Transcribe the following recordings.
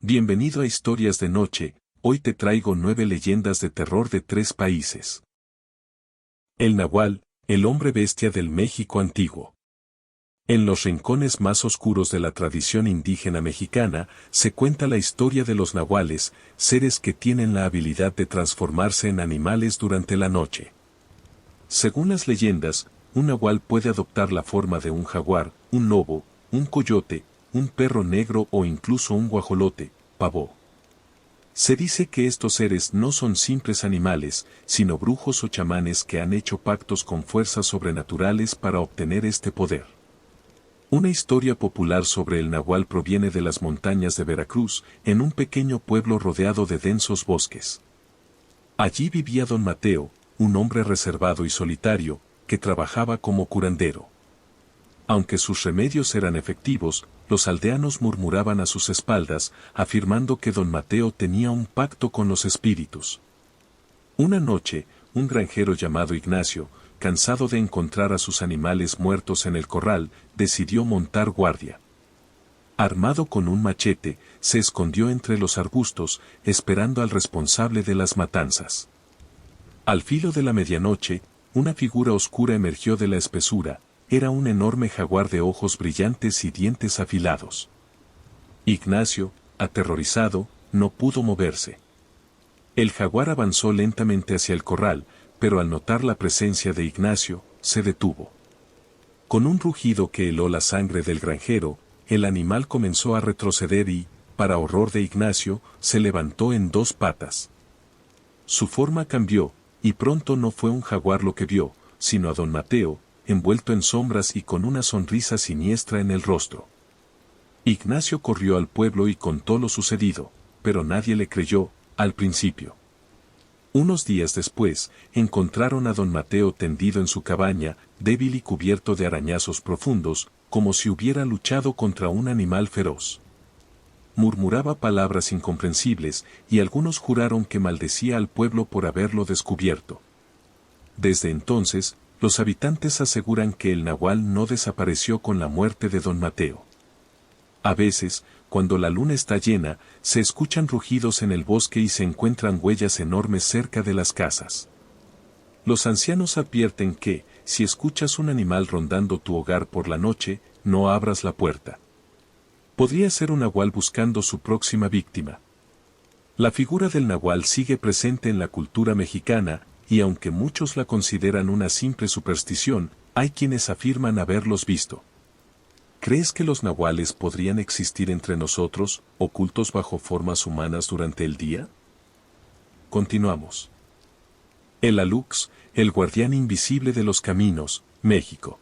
Bienvenido a Historias de Noche, hoy te traigo 9 leyendas de terror de 3 países. El Nahual, el hombre bestia del México antiguo. En los rincones más oscuros de la tradición indígena mexicana, se cuenta la historia de los nahuales, seres que tienen la habilidad de transformarse en animales durante la noche. Según las leyendas, un nahual puede adoptar la forma de un jaguar, un lobo, un coyote, un perro negro o incluso un guajolote, pavo. Se dice que estos seres no son simples animales, sino brujos o chamanes que han hecho pactos con fuerzas sobrenaturales para obtener este poder. Una historia popular sobre el nahual proviene de las montañas de Veracruz, en un pequeño pueblo rodeado de densos bosques. Allí vivía don Mateo, un hombre reservado y solitario, que trabajaba como curandero. Aunque sus remedios eran efectivos, los aldeanos murmuraban a sus espaldas, afirmando que don Mateo tenía un pacto con los espíritus. Una noche, un granjero llamado Ignacio, cansado de encontrar a sus animales muertos en el corral, decidió montar guardia. Armado con un machete, se escondió entre los arbustos, esperando al responsable de las matanzas. Al filo de la medianoche, una figura oscura emergió de la espesura. Era un enorme jaguar de ojos brillantes y dientes afilados. Ignacio, aterrorizado, no pudo moverse. El jaguar avanzó lentamente hacia el corral, pero al notar la presencia de Ignacio, se detuvo. Con un rugido que heló la sangre del granjero, el animal comenzó a retroceder y, para horror de Ignacio, se levantó en 2 patas. Su forma cambió, y pronto no fue un jaguar lo que vio, sino a don Mateo, envuelto en sombras y con una sonrisa siniestra en el rostro. Ignacio corrió al pueblo y contó lo sucedido, pero nadie le creyó, al principio. Unos días después, encontraron a don Mateo tendido en su cabaña, débil y cubierto de arañazos profundos, como si hubiera luchado contra un animal feroz. Murmuraba palabras incomprensibles, y algunos juraron que maldecía al pueblo por haberlo descubierto. Desde entonces, los habitantes aseguran que el nahual no desapareció con la muerte de don Mateo. A veces, cuando la luna está llena, se escuchan rugidos en el bosque y se encuentran huellas enormes cerca de las casas. Los ancianos advierten que, si escuchas un animal rondando tu hogar por la noche, no abras la puerta. Podría ser un nahual buscando su próxima víctima. La figura del nahual sigue presente en la cultura mexicana, y aunque muchos la consideran una simple superstición, hay quienes afirman haberlos visto. ¿Crees que los nahuales podrían existir entre nosotros, ocultos bajo formas humanas durante el día? Continuamos. El Alux, el guardián invisible de los caminos, México.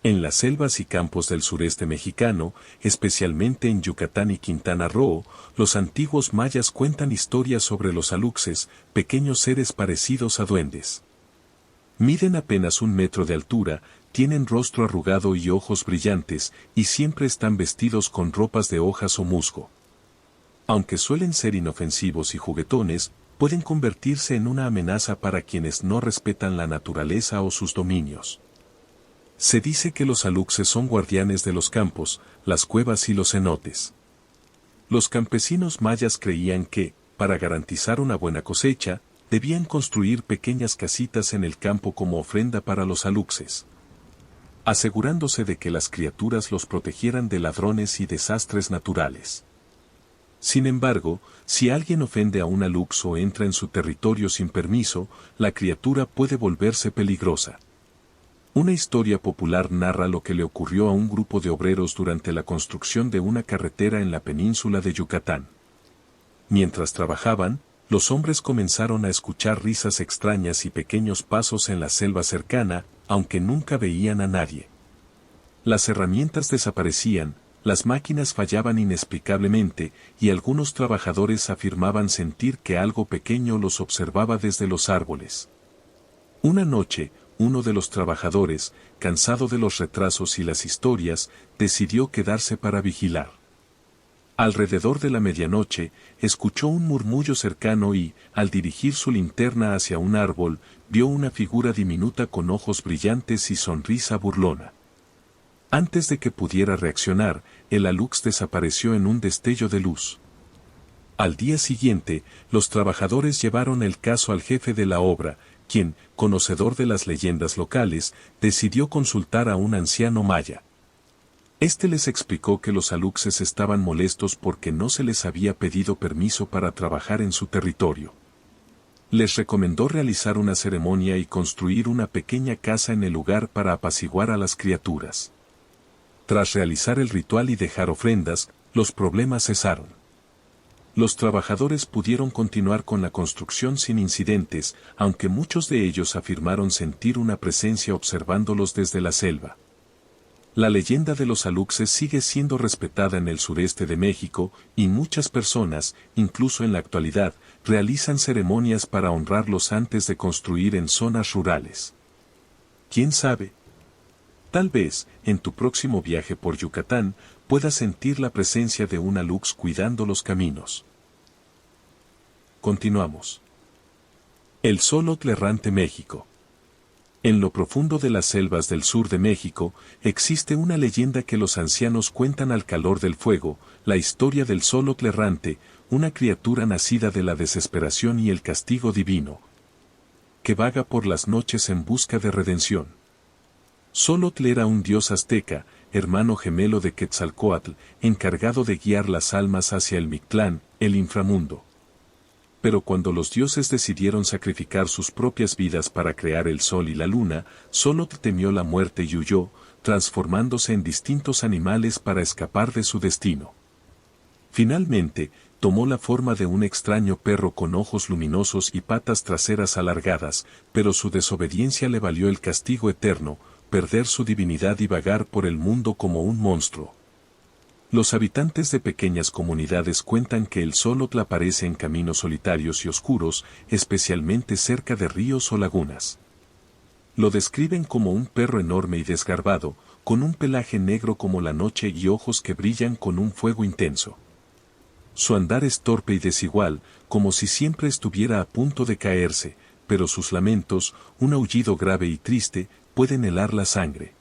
En las selvas y campos del sureste mexicano, especialmente en Yucatán y Quintana Roo, los antiguos mayas cuentan historias sobre los aluxes, pequeños seres parecidos a duendes. Miden apenas 1 metro de altura, tienen rostro arrugado y ojos brillantes, y siempre están vestidos con ropas de hojas o musgo. Aunque suelen ser inofensivos y juguetones, pueden convertirse en una amenaza para quienes no respetan la naturaleza o sus dominios. Se dice que los aluxes son guardianes de los campos, las cuevas y los cenotes. Los campesinos mayas creían que, para garantizar una buena cosecha, debían construir pequeñas casitas en el campo como ofrenda para los aluxes, asegurándose de que las criaturas los protegieran de ladrones y desastres naturales. Sin embargo, si alguien ofende a un alux o entra en su territorio sin permiso, la criatura puede volverse peligrosa. Una historia popular narra lo que le ocurrió a un grupo de obreros durante la construcción de una carretera en la península de Yucatán. Mientras trabajaban, los hombres comenzaron a escuchar risas extrañas y pequeños pasos en la selva cercana, aunque nunca veían a nadie. Las herramientas desaparecían, las máquinas fallaban inexplicablemente, y algunos trabajadores afirmaban sentir que algo pequeño los observaba desde los árboles. Una noche, uno de los trabajadores, cansado de los retrasos y las historias, decidió quedarse para vigilar. Alrededor de la medianoche, escuchó un murmullo cercano y, al dirigir su linterna hacia un árbol, vio una figura diminuta con ojos brillantes y sonrisa burlona. Antes de que pudiera reaccionar, el alux desapareció en un destello de luz. Al día siguiente, los trabajadores llevaron el caso al jefe de la obra, quien, conocedor de las leyendas locales, decidió consultar a un anciano maya. Este les explicó que los aluxes estaban molestos porque no se les había pedido permiso para trabajar en su territorio. Les recomendó realizar una ceremonia y construir una pequeña casa en el lugar para apaciguar a las criaturas. Tras realizar el ritual y dejar ofrendas, los problemas cesaron. Los trabajadores pudieron continuar con la construcción sin incidentes, aunque muchos de ellos afirmaron sentir una presencia observándolos desde la selva. La leyenda de los aluxes sigue siendo respetada en el sureste de México, y muchas personas, incluso en la actualidad, realizan ceremonias para honrarlos antes de construir en zonas rurales. ¿Quién sabe? Tal vez, en tu próximo viaje por Yucatán, puedas sentir la presencia de un alux cuidando los caminos. Continuamos. El Xolotl errante México. En lo profundo de las selvas del sur de México, existe una leyenda que los ancianos cuentan al calor del fuego, la historia del Xolotl errante, una criatura nacida de la desesperación y el castigo divino, que vaga por las noches en busca de redención. Xolotl era un dios azteca, hermano gemelo de Quetzalcóatl, encargado de guiar las almas hacia el Mictlán, el inframundo. Pero cuando los dioses decidieron sacrificar sus propias vidas para crear el sol y la luna, Xolotl temió la muerte y huyó, transformándose en distintos animales para escapar de su destino. Finalmente, tomó la forma de un extraño perro con ojos luminosos y patas traseras alargadas, pero su desobediencia le valió el castigo eterno, perder su divinidad y vagar por el mundo como un monstruo. Los habitantes de pequeñas comunidades cuentan que el Xolotl aparece en caminos solitarios y oscuros, especialmente cerca de ríos o lagunas. Lo describen como un perro enorme y desgarbado, con un pelaje negro como la noche y ojos que brillan con un fuego intenso. Su andar es torpe y desigual, como si siempre estuviera a punto de caerse, pero sus lamentos, un aullido grave y triste, pueden helar la sangre.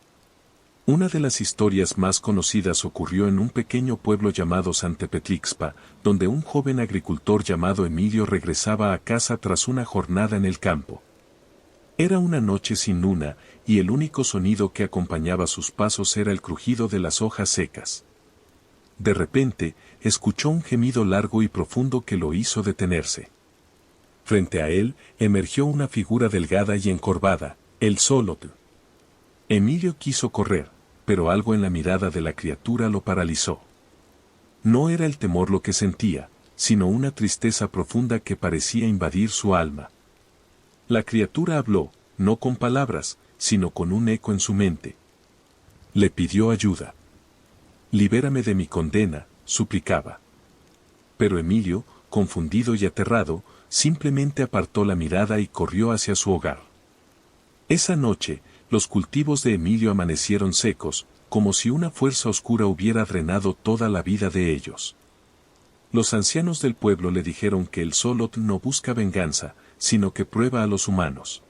Una de las historias más conocidas ocurrió en un pequeño pueblo llamado Santepetlixpa, donde un joven agricultor llamado Emilio regresaba a casa tras una jornada en el campo. Era una noche sin luna, y el único sonido que acompañaba sus pasos era el crujido de las hojas secas. De repente, escuchó un gemido largo y profundo que lo hizo detenerse. Frente a él, emergió una figura delgada y encorvada, el Xolotl. Emilio quiso correr, pero algo en la mirada de la criatura lo paralizó. No era el temor lo que sentía, sino una tristeza profunda que parecía invadir su alma. La criatura habló, no con palabras, sino con un eco en su mente. Le pidió ayuda. «Libérame de mi condena», suplicaba. Pero Emilio, confundido y aterrado, simplemente apartó la mirada y corrió hacia su hogar. Esa noche, los cultivos de Emilio amanecieron secos, como si una fuerza oscura hubiera drenado toda la vida de ellos. Los ancianos del pueblo le dijeron que el Xolotl no busca venganza, sino que prueba a los humanos.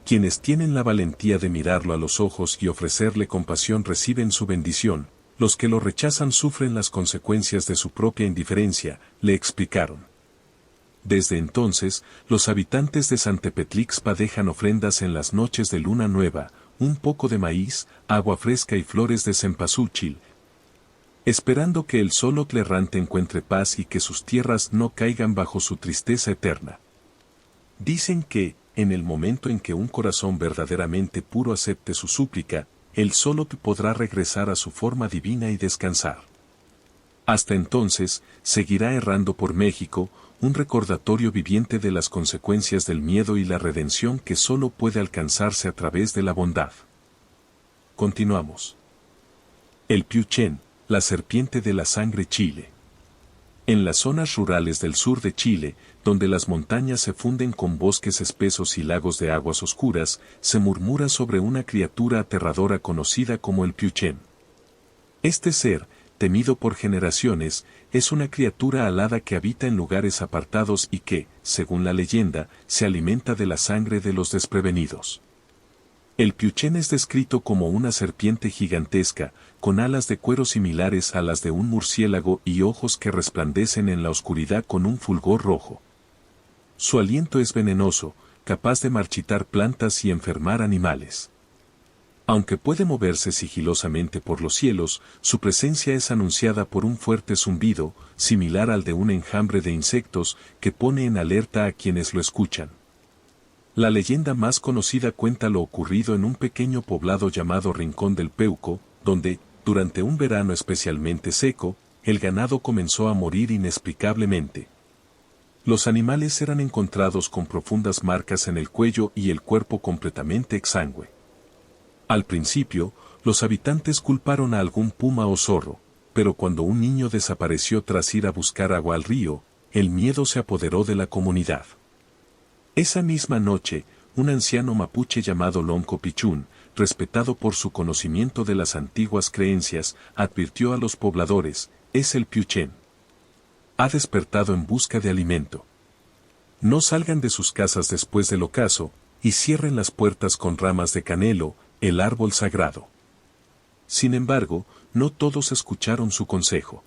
Quienes tienen la valentía de mirarlo a los ojos y ofrecerle compasión reciben su bendición, los que lo rechazan sufren las consecuencias de su propia indiferencia, le explicaron. Desde entonces, los habitantes de Santepetlixpa dejan ofrendas en las noches de luna nueva, un poco de maíz, agua fresca y flores de cempasúchil, esperando que el Xolotl errante encuentre paz y que sus tierras no caigan bajo su tristeza eterna. Dicen que, en el momento en que un corazón verdaderamente puro acepte su súplica, el Xolotl podrá regresar a su forma divina y descansar. Hasta entonces, seguirá errando por México, un recordatorio viviente de las consecuencias del miedo y la redención que solo puede alcanzarse a través de la bondad. Continuamos. El Piuchén, la serpiente de la sangre Chile. En las zonas rurales del sur de Chile, donde las montañas se funden con bosques espesos y lagos de aguas oscuras, se murmura sobre una criatura aterradora conocida como el Piuchén. Este ser, temido por generaciones, es una criatura alada que habita en lugares apartados y que, según la leyenda, se alimenta de la sangre de los desprevenidos. El piuchén es descrito como una serpiente gigantesca, con alas de cuero similares a las de un murciélago y ojos que resplandecen en la oscuridad con un fulgor rojo. Su aliento es venenoso, capaz de marchitar plantas y enfermar animales. Aunque puede moverse sigilosamente por los cielos, su presencia es anunciada por un fuerte zumbido, similar al de un enjambre de insectos, que pone en alerta a quienes lo escuchan. La leyenda más conocida cuenta lo ocurrido en un pequeño poblado llamado Rincón del Peuco, donde, durante un verano especialmente seco, el ganado comenzó a morir inexplicablemente. Los animales eran encontrados con profundas marcas en el cuello y el cuerpo completamente exangüe. Al principio, los habitantes culparon a algún puma o zorro, pero cuando un niño desapareció tras ir a buscar agua al río, el miedo se apoderó de la comunidad. Esa misma noche, un anciano mapuche llamado Lonco Pichún, respetado por su conocimiento de las antiguas creencias, advirtió a los pobladores: es el piuchén. Ha despertado en busca de alimento. No salgan de sus casas después del ocaso, y cierren las puertas con ramas de canelo, el árbol sagrado. Sin embargo, no todos escucharon su consejo.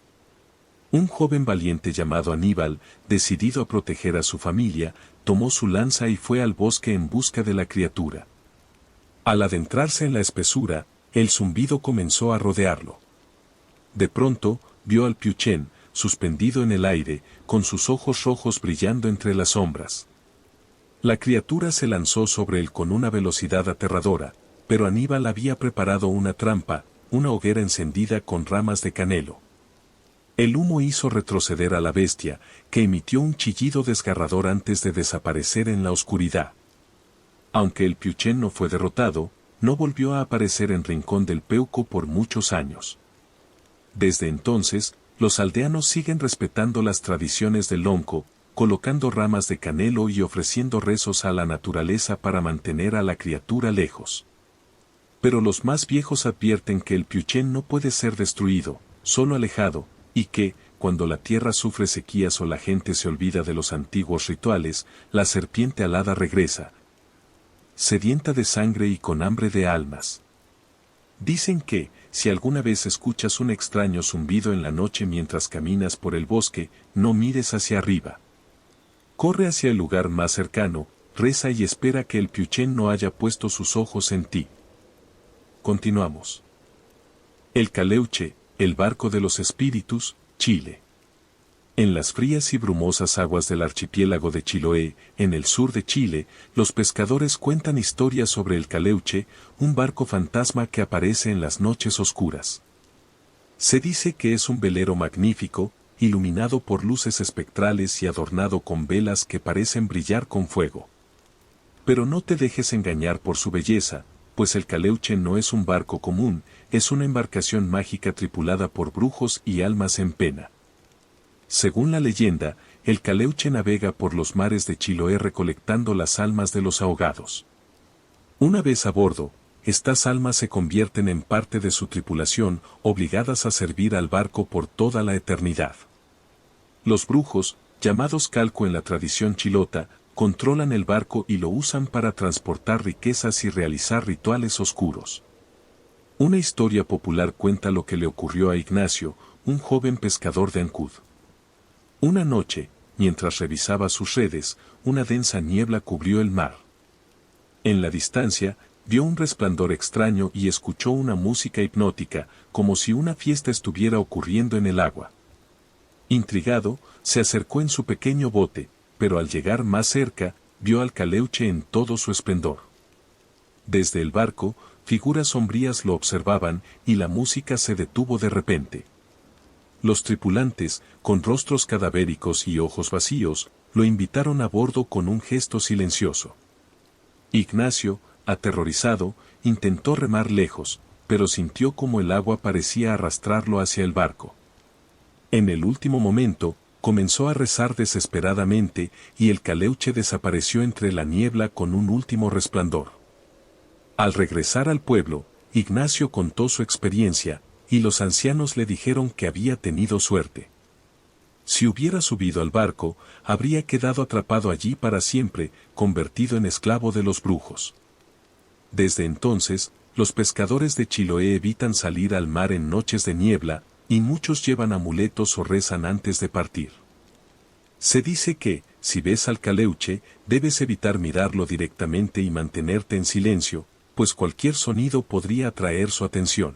Un joven valiente llamado Aníbal, decidido a proteger a su familia, tomó su lanza y fue al bosque en busca de la criatura. Al adentrarse en la espesura, el zumbido comenzó a rodearlo. De pronto, vio al piuchén, suspendido en el aire, con sus ojos rojos brillando entre las sombras. La criatura se lanzó sobre él con una velocidad aterradora, pero Aníbal había preparado una trampa, una hoguera encendida con ramas de canelo. El humo hizo retroceder a la bestia, que emitió un chillido desgarrador antes de desaparecer en la oscuridad. Aunque el piuchén no fue derrotado, no volvió a aparecer en Rincón del Peuco por muchos años. Desde entonces, los aldeanos siguen respetando las tradiciones del lonco, colocando ramas de canelo y ofreciendo rezos a la naturaleza para mantener a la criatura lejos. Pero los más viejos advierten que el piuchén no puede ser destruido, solo alejado, y que, cuando la tierra sufre sequías o la gente se olvida de los antiguos rituales, la serpiente alada regresa, sedienta de sangre y con hambre de almas. Dicen que, si alguna vez escuchas un extraño zumbido en la noche mientras caminas por el bosque, no mires hacia arriba. Corre hacia el lugar más cercano, reza y espera que el piuchén no haya puesto sus ojos en ti. Continuamos. El Caleuche, el barco de los espíritus, Chile. En las frías y brumosas aguas del archipiélago de Chiloé, en el sur de Chile, los pescadores cuentan historias sobre el Caleuche, un barco fantasma que aparece en las noches oscuras. Se dice que es un velero magnífico, iluminado por luces espectrales y adornado con velas que parecen brillar con fuego. Pero no te dejes engañar por su belleza, pues el Caleuche no es un barco común, es una embarcación mágica tripulada por brujos y almas en pena. Según la leyenda, el Caleuche navega por los mares de Chiloé recolectando las almas de los ahogados. Una vez a bordo, estas almas se convierten en parte de su tripulación, obligadas a servir al barco por toda la eternidad. Los brujos, llamados calco en la tradición chilota, controlan el barco y lo usan para transportar riquezas y realizar rituales oscuros. Una historia popular cuenta lo que le ocurrió a Ignacio, un joven pescador de Ancud. Una noche, mientras revisaba sus redes, una densa niebla cubrió el mar. En la distancia, vio un resplandor extraño y escuchó una música hipnótica, como si una fiesta estuviera ocurriendo en el agua. Intrigado, se acercó en su pequeño bote, pero al llegar más cerca, vio al Caleuche en todo su esplendor. Desde el barco, figuras sombrías lo observaban y la música se detuvo de repente. Los tripulantes, con rostros cadavéricos y ojos vacíos, lo invitaron a bordo con un gesto silencioso. Ignacio, aterrorizado, intentó remar lejos, pero sintió como el agua parecía arrastrarlo hacia el barco. En el último momento, comenzó a rezar desesperadamente y el Caleuche desapareció entre la niebla con un último resplandor. Al regresar al pueblo, Ignacio contó su experiencia, y los ancianos le dijeron que había tenido suerte. Si hubiera subido al barco, habría quedado atrapado allí para siempre, convertido en esclavo de los brujos. Desde entonces, los pescadores de Chiloé evitan salir al mar en noches de niebla, y muchos llevan amuletos o rezan antes de partir. Se dice que, si ves al caleuche, debes evitar mirarlo directamente y mantenerte en silencio, pues cualquier sonido podría atraer su atención.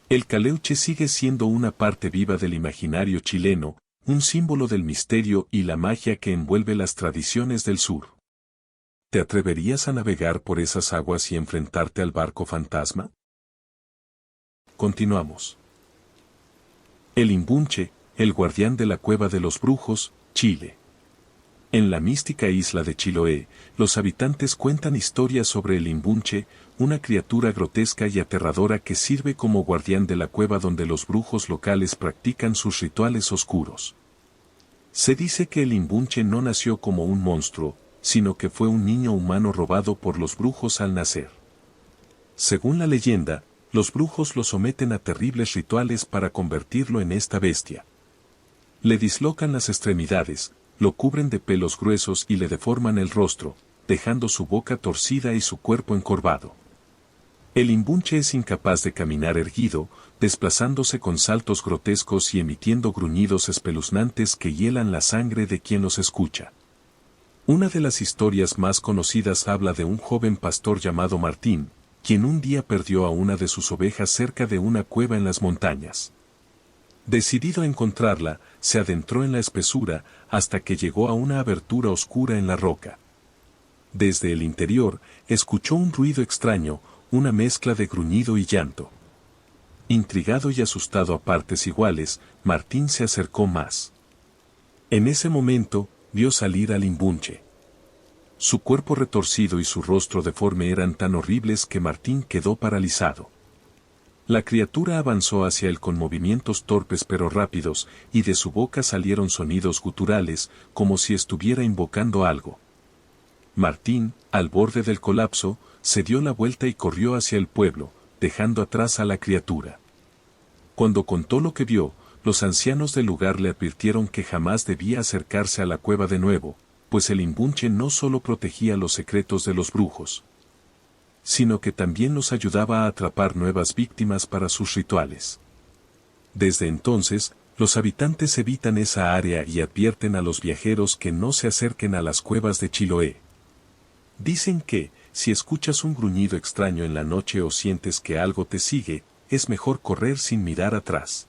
El caleuche sigue siendo una parte viva del imaginario chileno, un símbolo del misterio y la magia que envuelve las tradiciones del sur. ¿Te atreverías a navegar por esas aguas y enfrentarte al barco fantasma? Continuamos. El Imbunche, el guardián de la cueva de los brujos, Chile. En la mística isla de Chiloé, los habitantes cuentan historias sobre el Imbunche, una criatura grotesca y aterradora que sirve como guardián de la cueva donde los brujos locales practican sus rituales oscuros. Se dice que el Imbunche no nació como un monstruo, sino que fue un niño humano robado por los brujos al nacer. Según la leyenda, los brujos lo someten a terribles rituales para convertirlo en esta bestia. Le dislocan las extremidades, lo cubren de pelos gruesos y le deforman el rostro, dejando su boca torcida y su cuerpo encorvado. El Imbunche es incapaz de caminar erguido, desplazándose con saltos grotescos y emitiendo gruñidos espeluznantes que hielan la sangre de quien los escucha. Una de las historias más conocidas habla de un joven pastor llamado Martín, quien un día perdió a una de sus ovejas cerca de una cueva en las montañas. Decidido a encontrarla, se adentró en la espesura hasta que llegó a una abertura oscura en la roca. Desde el interior, escuchó un ruido extraño, una mezcla de gruñido y llanto. Intrigado y asustado a partes iguales, Martín se acercó más. En ese momento, vio salir al Imbunche. Su cuerpo retorcido y su rostro deforme eran tan horribles que Martín quedó paralizado. La criatura avanzó hacia él con movimientos torpes pero rápidos, y de su boca salieron sonidos guturales, como si estuviera invocando algo. Martín, al borde del colapso, se dio la vuelta y corrió hacia el pueblo, dejando atrás a la criatura. Cuando contó lo que vio, los ancianos del lugar le advirtieron que jamás debía acercarse a la cueva de nuevo, pues el Imbunche no solo protegía los secretos de los brujos, sino que también los ayudaba a atrapar nuevas víctimas para sus rituales. Desde entonces, los habitantes evitan esa área y advierten a los viajeros que no se acerquen a las cuevas de Chiloé. Dicen que, si escuchas un gruñido extraño en la noche o sientes que algo te sigue, es mejor correr sin mirar atrás.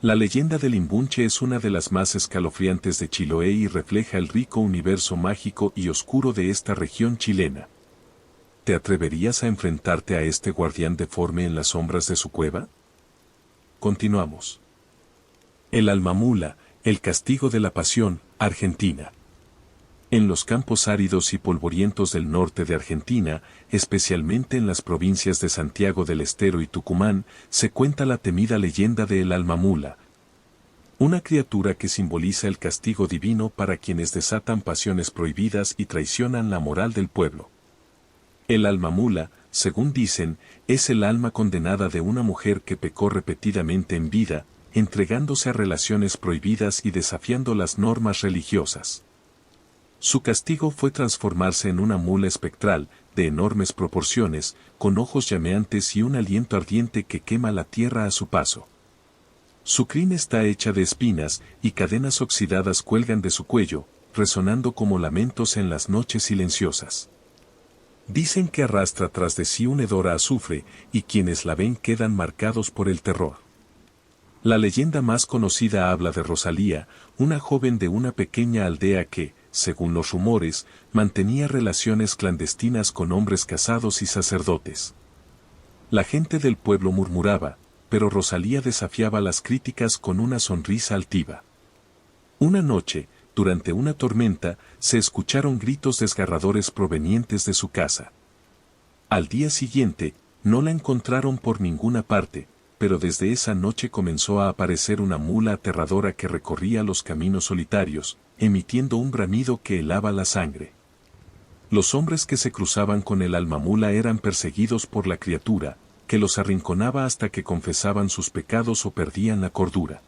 La leyenda del Imbunche es una de las más escalofriantes de Chiloé y refleja el rico universo mágico y oscuro de esta región chilena. ¿Te atreverías a enfrentarte a este guardián deforme en las sombras de su cueva? Continuamos. El Almamula, el castigo de la pasión, Argentina. En los campos áridos y polvorientos del norte de Argentina, especialmente en las provincias de Santiago del Estero y Tucumán, se cuenta la temida leyenda de El Almamula, una criatura que simboliza el castigo divino para quienes desatan pasiones prohibidas y traicionan la moral del pueblo. El Almamula, según dicen, es el alma condenada de una mujer que pecó repetidamente en vida, entregándose a relaciones prohibidas y desafiando las normas religiosas. Su castigo fue transformarse en una mula espectral, de enormes proporciones, con ojos llameantes y un aliento ardiente que quema la tierra a su paso. Su crin está hecha de espinas, y cadenas oxidadas cuelgan de su cuello, resonando como lamentos en las noches silenciosas. Dicen que arrastra tras de sí un hedor a azufre, y quienes la ven quedan marcados por el terror. La leyenda más conocida habla de Rosalía, una joven de una pequeña aldea que, según los rumores, mantenía relaciones clandestinas con hombres casados y sacerdotes. La gente del pueblo murmuraba, pero Rosalía desafiaba las críticas con una sonrisa altiva. Una noche, durante una tormenta, se escucharon gritos desgarradores provenientes de su casa. Al día siguiente, no la encontraron por ninguna parte, pero desde esa noche comenzó a aparecer una mula aterradora que recorría los caminos solitarios, emitiendo un bramido que helaba la sangre. Los hombres que se cruzaban con el Almamula eran perseguidos por la criatura, que los arrinconaba hasta que confesaban sus pecados o perdían la cordura.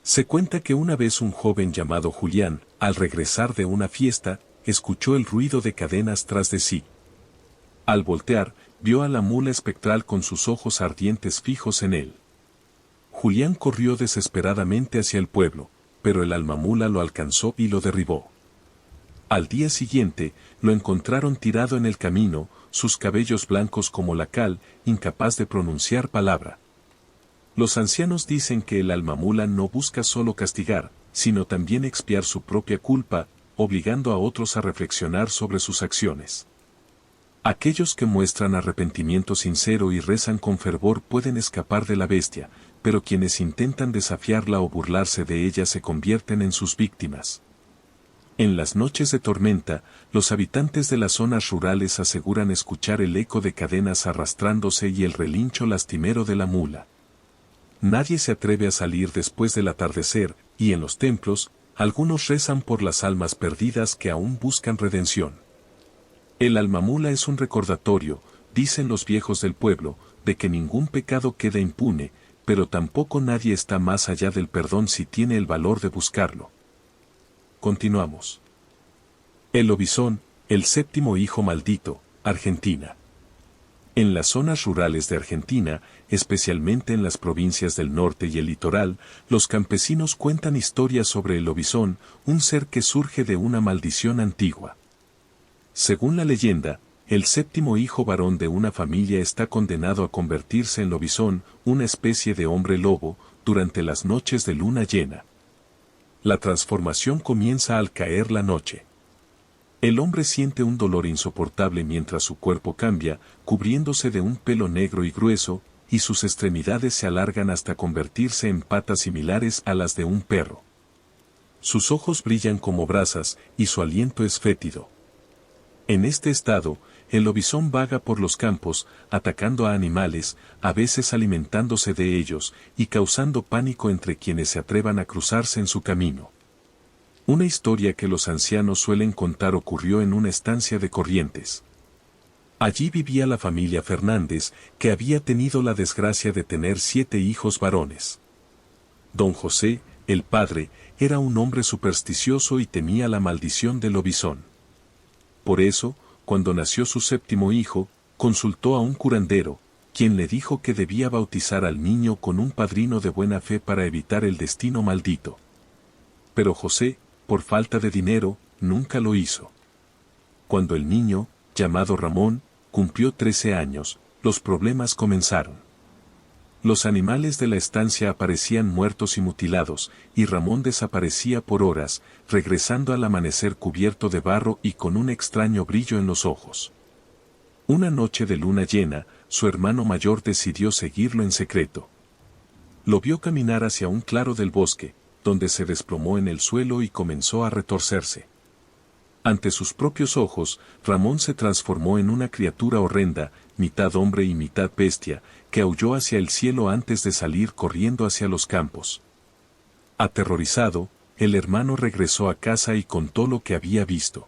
Se cuenta que una vez un joven llamado Julián, al regresar de una fiesta, escuchó el ruido de cadenas tras de sí. Al voltear, vio a la mula espectral con sus ojos ardientes fijos en él. Julián corrió desesperadamente hacia el pueblo, pero el almamula lo alcanzó y lo derribó. Al día siguiente, lo encontraron tirado en el camino, sus cabellos blancos como la cal, incapaz de pronunciar palabra. Los ancianos dicen que el almamula no busca solo castigar, sino también expiar su propia culpa, obligando a otros a reflexionar sobre sus acciones. Aquellos que muestran arrepentimiento sincero y rezan con fervor pueden escapar de la bestia, pero quienes intentan desafiarla o burlarse de ella se convierten en sus víctimas. En las noches de tormenta, los habitantes de las zonas rurales aseguran escuchar el eco de cadenas arrastrándose y el relincho lastimero de la mula. Nadie se atreve a salir después del atardecer, y en los templos, algunos rezan por las almas perdidas que aún buscan redención. El almamula es un recordatorio, dicen los viejos del pueblo, de que ningún pecado queda impune, pero tampoco nadie está más allá del perdón si tiene el valor de buscarlo. Continuamos. El lobizón, el séptimo hijo maldito, Argentina. En las zonas rurales de Argentina, especialmente en las provincias del norte y el litoral, los campesinos cuentan historias sobre el lobizón, un ser que surge de una maldición antigua. Según la leyenda, el séptimo hijo varón de una familia está condenado a convertirse en lobizón, una especie de hombre lobo, durante las noches de luna llena. La transformación comienza al caer la noche. El hombre siente un dolor insoportable mientras su cuerpo cambia, cubriéndose de un pelo negro y grueso, y sus extremidades se alargan hasta convertirse en patas similares a las de un perro. Sus ojos brillan como brasas, y su aliento es fétido. En este estado, el lobizón vaga por los campos, atacando a animales, a veces alimentándose de ellos, y causando pánico entre quienes se atrevan a cruzarse en su camino. Una historia que los ancianos suelen contar ocurrió en una estancia de Corrientes. Allí vivía la familia Fernández, que había tenido la desgracia de tener 7 hijos varones. Don José, el padre, era un hombre supersticioso y temía la maldición del lobizón. Por eso, cuando nació su séptimo hijo, consultó a un curandero, quien le dijo que debía bautizar al niño con un padrino de buena fe para evitar el destino maldito. Pero José, por falta de dinero, nunca lo hizo. Cuando el niño, llamado Ramón, cumplió 13 años, los problemas comenzaron. Los animales de la estancia aparecían muertos y mutilados, y Ramón desaparecía por horas, regresando al amanecer cubierto de barro y con un extraño brillo en los ojos. Una noche de luna llena, su hermano mayor decidió seguirlo en secreto. Lo vio caminar hacia un claro del bosque, donde se desplomó en el suelo y comenzó a retorcerse. Ante sus propios ojos, Ramón se transformó en una criatura horrenda, mitad hombre y mitad bestia, que aulló hacia el cielo antes de salir corriendo hacia los campos. Aterrorizado, el hermano regresó a casa y contó lo que había visto.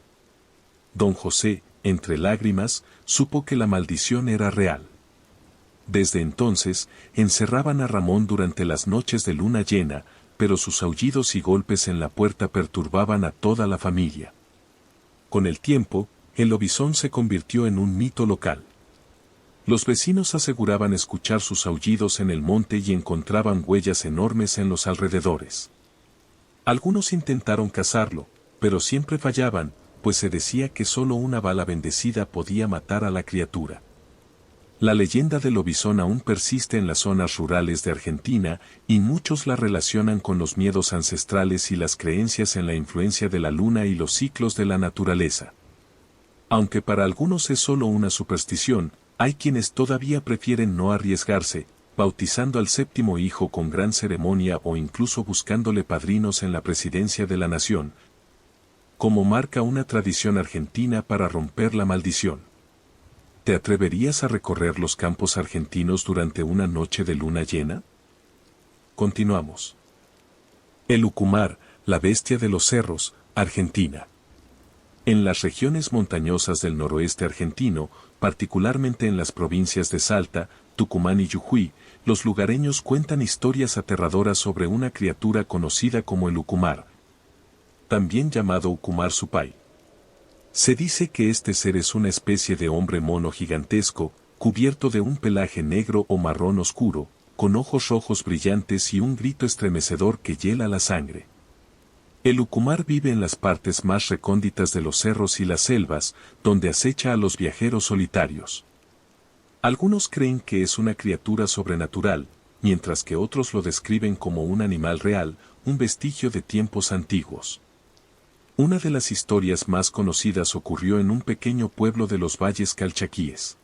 Don José, entre lágrimas, supo que la maldición era real. Desde entonces, encerraban a Ramón durante las noches de luna llena, pero sus aullidos y golpes en la puerta perturbaban a toda la familia. Con el tiempo, el lobizón se convirtió en un mito local. Los vecinos aseguraban escuchar sus aullidos en el monte y encontraban huellas enormes en los alrededores. Algunos intentaron cazarlo, pero siempre fallaban, pues se decía que solo una bala bendecida podía matar a la criatura. La leyenda del lobizón aún persiste en las zonas rurales de Argentina, y muchos la relacionan con los miedos ancestrales y las creencias en la influencia de la luna y los ciclos de la naturaleza. Aunque para algunos es solo una superstición, hay quienes todavía prefieren no arriesgarse, bautizando al séptimo hijo con gran ceremonia o incluso buscándole padrinos en la presidencia de la nación, como marca una tradición argentina para romper la maldición. ¿Te atreverías a recorrer los campos argentinos durante una noche de luna llena? Continuamos. El ucumar, la bestia de los cerros, Argentina. En las regiones montañosas del noroeste argentino, particularmente en las provincias de Salta, Tucumán y Jujuy, los lugareños cuentan historias aterradoras sobre una criatura conocida como el ucumar, también llamado ucumar supay. Se dice que este ser es una especie de hombre mono gigantesco, cubierto de un pelaje negro o marrón oscuro, con ojos rojos brillantes y un grito estremecedor que hiela la sangre. El Ucumar vive en las partes más recónditas de los cerros y las selvas, donde acecha a los viajeros solitarios. Algunos creen que es una criatura sobrenatural, mientras que otros lo describen como un animal real, un vestigio de tiempos antiguos. Una de las historias más conocidas ocurrió en un pequeño pueblo de los valles calchaquíes.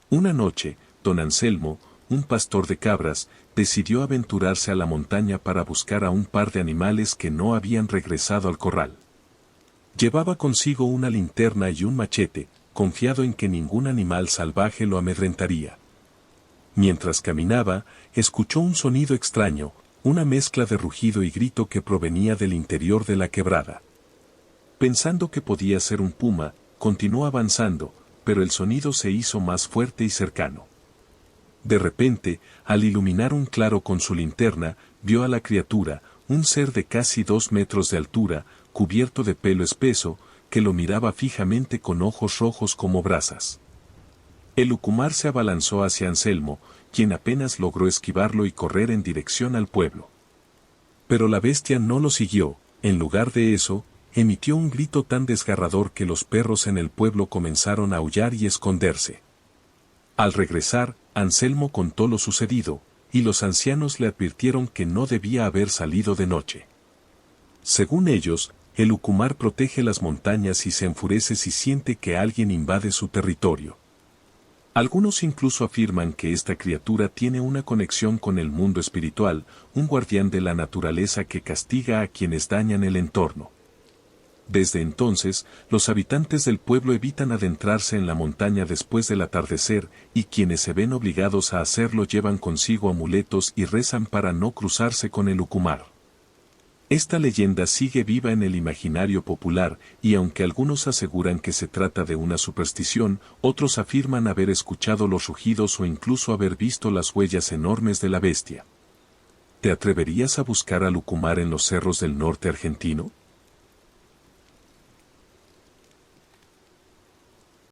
Una noche, don Anselmo, un pastor de cabras, decidió aventurarse a la montaña para buscar a un par de animales que no habían regresado al corral. Llevaba consigo una linterna y un machete, confiado en que ningún animal salvaje lo amedrentaría. Mientras caminaba, escuchó un sonido extraño, una mezcla de rugido y grito que provenía del interior de la quebrada. Pensando que podía ser un puma, continuó avanzando, pero el sonido se hizo más fuerte y cercano. De repente, al iluminar un claro con su linterna, vio a la criatura, un ser de casi 2 metros de altura, cubierto de pelo espeso, que lo miraba fijamente con ojos rojos como brasas. El Ucumar se abalanzó hacia Anselmo, quien apenas logró esquivarlo y correr en dirección al pueblo. Pero la bestia no lo siguió, en lugar de eso, emitió un grito tan desgarrador que los perros en el pueblo comenzaron a aullar y esconderse. Al regresar, Anselmo contó lo sucedido, y los ancianos le advirtieron que no debía haber salido de noche. Según ellos, el Ucumar protege las montañas y se enfurece si siente que alguien invade su territorio. Algunos incluso afirman que esta criatura tiene una conexión con el mundo espiritual, un guardián de la naturaleza que castiga a quienes dañan el entorno. Desde entonces, los habitantes del pueblo evitan adentrarse en la montaña después del atardecer, y quienes se ven obligados a hacerlo llevan consigo amuletos y rezan para no cruzarse con el Ucumar. Esta leyenda sigue viva en el imaginario popular, y aunque algunos aseguran que se trata de una superstición, otros afirman haber escuchado los rugidos o incluso haber visto las huellas enormes de la bestia. ¿Te atreverías a buscar al Ucumar en los cerros del norte argentino?